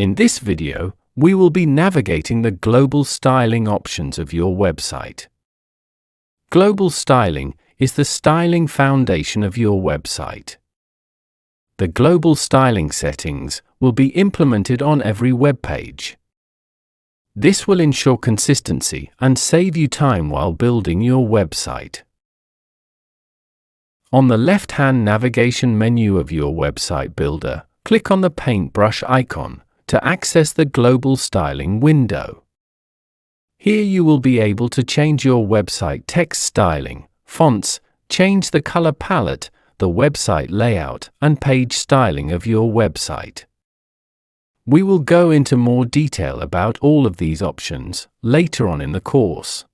In this video, we will be navigating the global styling options of your website. Global styling is the styling foundation of your website. The global styling settings will be implemented on every web page. This will ensure consistency and save you time while building your website. On the left-hand navigation menu of your website builder, click on the paintbrush icon to access the global styling window. Here you will be able to change your website text styling, fonts, change the color palette, the website layout, and page styling of your website. We will go into more detail about all of these options later on in the course.